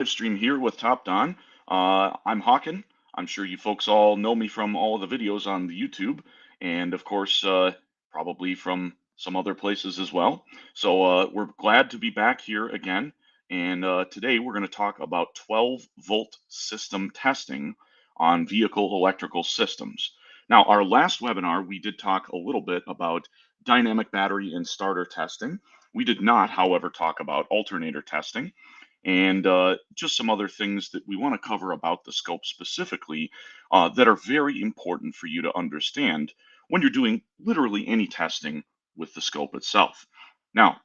Live stream here with TOPDON. I'm Hawken. I'm sure you folks all know me from all of the videos on the YouTube, and of course, probably from some other places as well. So we're glad to be back here again. And today we're going to talk about 12-volt system testing on vehicle electrical systems. Now, our last webinar, we did talk a little bit about dynamic battery and starter testing. We did not, however, talk about alternator testing and just some other things that we want to cover about the scope specifically that are very important for you to understand when you're doing literally any testing with the scope itself. Now,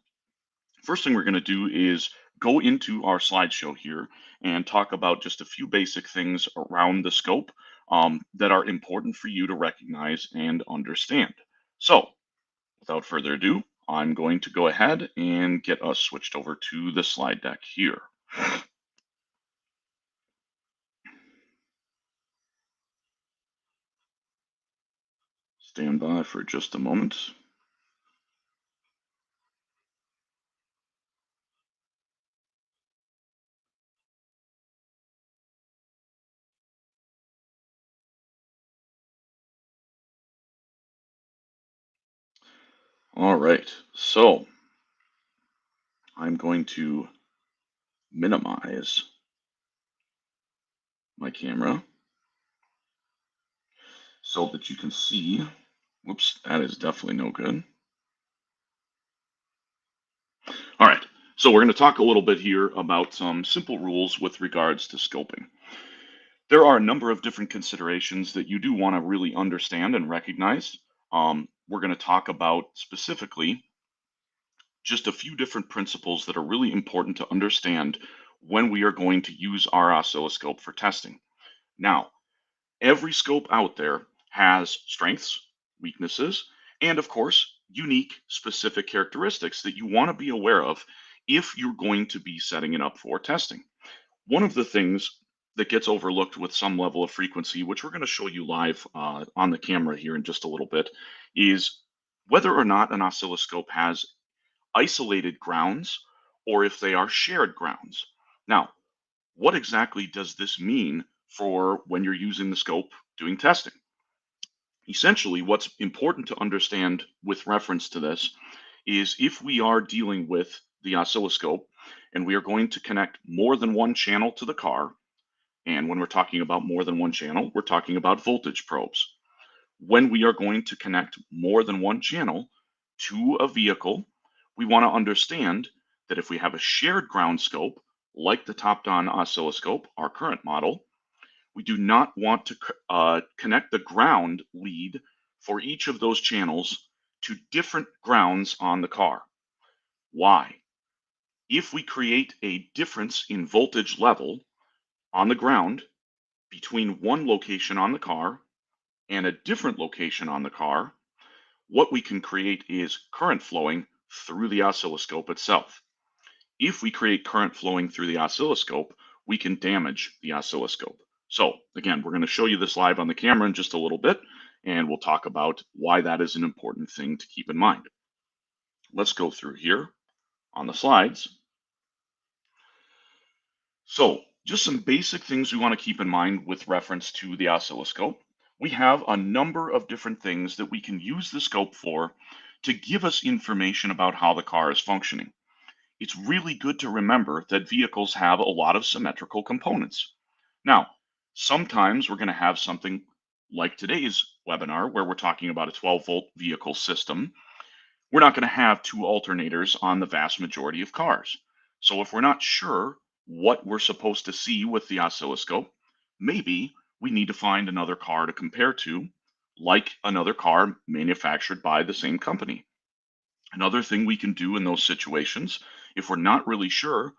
first thing we're going to do is go into our slideshow here and talk about just a few basic things around the scope that are important for you to recognize and understand. So, without further ado, I'm going to go ahead and get us switched over to the slide deck here. Stand by for just a moment. All right, so I'm going to minimize my camera so that you can see. Whoops, that is definitely no good. All right, so we're going to talk a little bit here about some simple rules with regards to scoping. There are a number of different considerations that you do want to really understand and recognize. We're going to talk about specifically just a few different principles that are really important to understand when we are going to use our oscilloscope for testing. Now, every scope out there has strengths, weaknesses, and of course, unique specific characteristics that you want to be aware of if you're going to be setting it up for testing. One of the things that gets overlooked with some level of frequency, which we're going to show you live on the camera here in just a little bit, is whether or not an oscilloscope has isolated grounds or if they are shared grounds. Now, what exactly does this mean for when you're using the scope doing testing? Essentially, what's important to understand with reference to this is if we are dealing with the oscilloscope and we are going to connect more than one channel to the car, and when we're talking about more than one channel, we're talking about voltage probes. When we are going to connect more than one channel to a vehicle, we want to understand that if we have a shared ground scope, like the TOPDON oscilloscope, our current model, we do not want to connect the ground lead for each of those channels to different grounds on the car. Why? If we create a difference in voltage level on the ground between one location on the car and a different location on the car, what we can create is current flowing through the oscilloscope itself. If we create current flowing through the oscilloscope, we can damage the oscilloscope. So again, we're going to show you this live on the camera in just a little bit, and we'll talk about why that is an important thing to keep in mind. Let's go through here on the slides. So just some basic things we want to keep in mind with reference to the oscilloscope. We have a number of different things that we can use the scope for to give us information about how the car is functioning. It's really good to remember that vehicles have a lot of symmetrical components. Now, sometimes we're going to have something like today's webinar where we're talking about a 12-volt vehicle system. We're not going to have two alternators on the vast majority of cars. So if we're not sure what we're supposed to see with the oscilloscope, maybe we need to find another car to compare to, like another car manufactured by the same company. Another thing we can do in those situations, if we're not really sure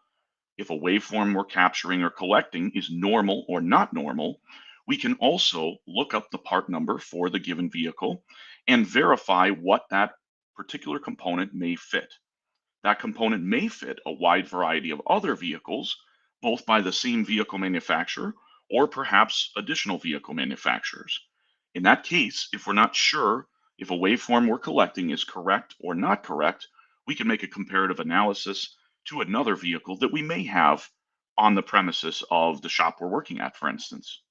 if a waveform we're capturing or collecting is normal or not normal, we can also look up the part number for the given vehicle and verify what that particular component may fit. That component may fit a wide variety of other vehicles, both by the same vehicle manufacturer or perhaps additional vehicle manufacturers. In that case, if we're not sure if a waveform we're collecting is correct or not correct, we can make a comparative analysis to another vehicle that we may have on the premises of the shop we're working at, for instance.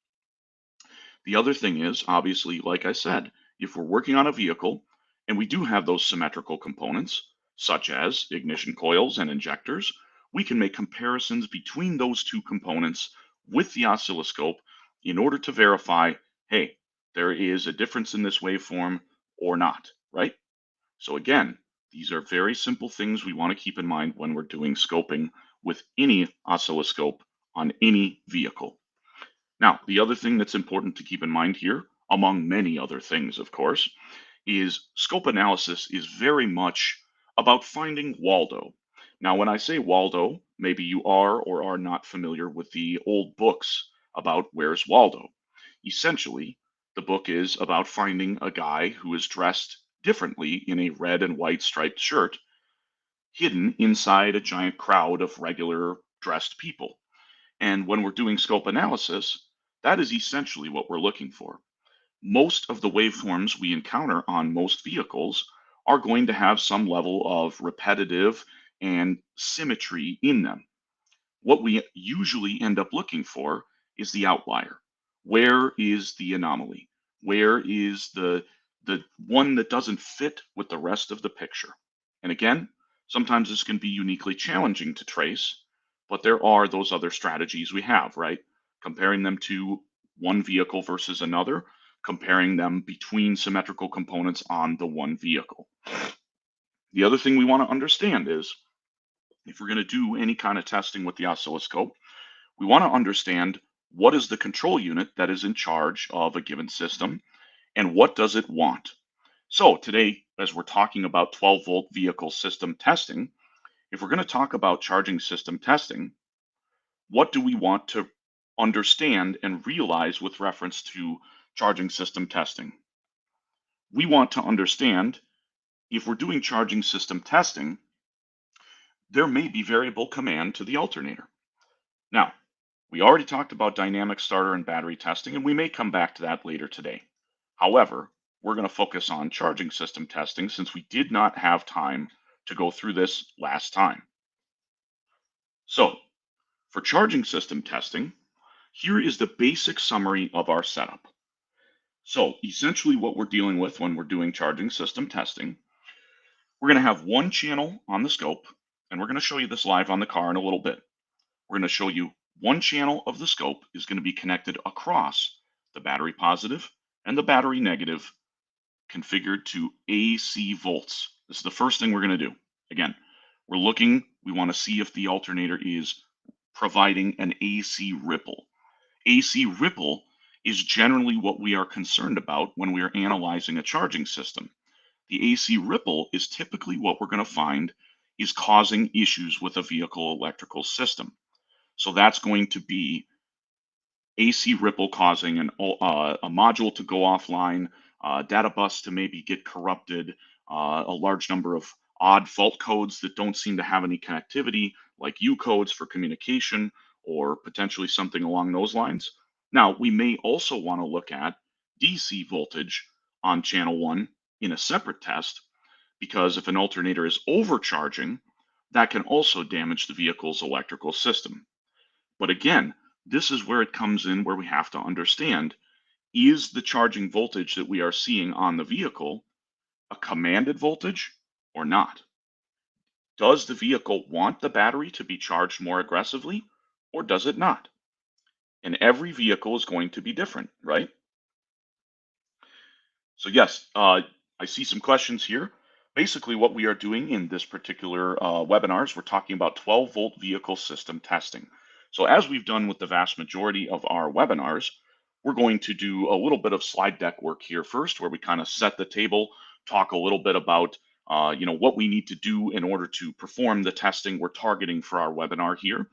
The other thing is, obviously, like I said, if we're working on a vehicle and we do have those symmetrical components, such as ignition coils and injectors, we can make comparisons between those two components with the oscilloscope in order to verify, hey, there is a difference in this waveform or not, right? So again, these are very simple things we want to keep in mind when we're doing scoping with any oscilloscope on any vehicle. Now, the other thing that's important to keep in mind here, among many other things, of course, is scope analysis is very much about finding Waldo. Now, when I say Waldo, maybe you are or are not familiar with the old books about Where's Waldo. Essentially, the book is about finding a guy who is dressed differently in a red and white striped shirt, hidden inside a giant crowd of regular dressed people. And when we're doing scope analysis, that is essentially what we're looking for. Most of the waveforms we encounter on most vehicles are going to have some level of repetitive and symmetry in them. What we usually end up looking for is the outlier. Where is the anomaly? Where is the one that doesn't fit with the rest of the picture? And again, sometimes this can be uniquely challenging to trace, but there are those other strategies we have, right? Comparing them to one vehicle versus another, comparing them between symmetrical components on the one vehicle. The other thing we want to understand is if we're going to do any kind of testing with the oscilloscope, we want to understand what is the control unit that is in charge of a given system and what does it want. So today, as we're talking about 12-volt vehicle system testing, if we're going to talk about charging system testing, what do we want to understand and realize with reference to charging system testing? We want to understand if we're doing charging system testing, there may be variable command to the alternator. Now, we already talked about dynamic starter and battery testing, and we may come back to that later today. However, we're going to focus on charging system testing since we did not have time to go through this last time. So, for charging system testing, here is the basic summary of our setup. So, essentially, what we're dealing with when we're doing charging system testing, we're going to have one channel on the scope, and we're going to show you this live on the car in a little bit. We're going to show you one channel of the scope is going to be connected across the battery positive and the battery negative configured to AC volts. This is the first thing we're going to do. Again, we want to see if the alternator is providing an AC ripple. AC ripple is generally what we are concerned about when we are analyzing a charging system. The AC ripple is typically what we're going to find is causing issues with a vehicle electrical system. So that's going to be AC ripple causing a module to go offline, data bus to maybe get corrupted, a large number of odd fault codes that don't seem to have any connectivity, like U codes for communication, or potentially something along those lines. Now, we may also want to look at DC voltage on channel 1 in a separate test, because if an alternator is overcharging, that can also damage the vehicle's electrical system. But again, this is where it comes in where we have to understand, is the charging voltage that we are seeing on the vehicle a commanded voltage or not? Does the vehicle want the battery to be charged more aggressively or does it not? And every vehicle is going to be different, right? So yes, I see some questions here. Basically, what we are doing in this particular webinar is we're talking about 12-volt vehicle system testing. So as we've done with the vast majority of our webinars, we're going to do a little bit of slide deck work here first, where we kind of set the table, talk a little bit about what we need to do in order to perform the testing we're targeting for our webinar here.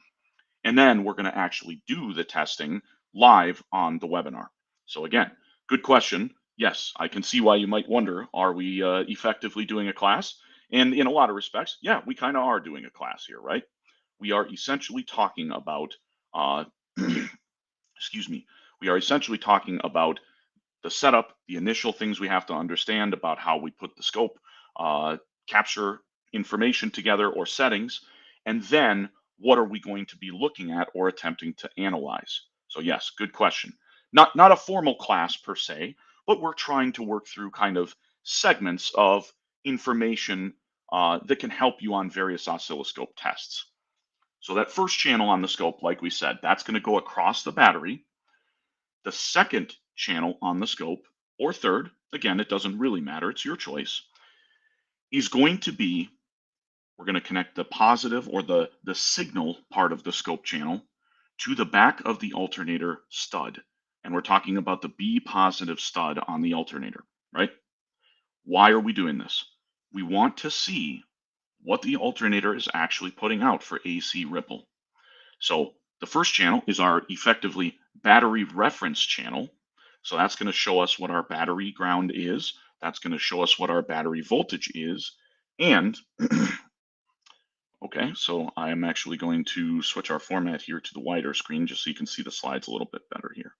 And then we're going to actually do the testing live on the webinar. So again, good question. Yes, I can see why you might wonder, are we effectively doing a class? And in a lot of respects, yeah, we kind of are doing a class here, right? We are essentially talking about, excuse me, we are essentially talking about the setup, the initial things we have to understand about how we put the scope, capture information together or settings, and then what are we going to be looking at or attempting to analyze? So yes, good question. Not a formal class per se, but we're trying to work through kind of segments of information that can help you on various oscilloscope tests. So that first channel on the scope, like we said, that's going to go across the battery. The second channel on the scope, or third, again, it doesn't really matter, it's your choice, is going to be, we're going to connect the positive or the signal part of the scope channel to the back of the alternator stud. And we're talking about the B positive stud on the alternator, right? Why are we doing this? We want to see what the alternator is actually putting out for AC ripple. So the first channel is our effectively battery reference channel. So that's going to show us what our battery ground is. That's going to show us what our battery voltage is. And okay, so I'm actually going to switch our format here to the wider screen just so you can see the slides a little bit better here.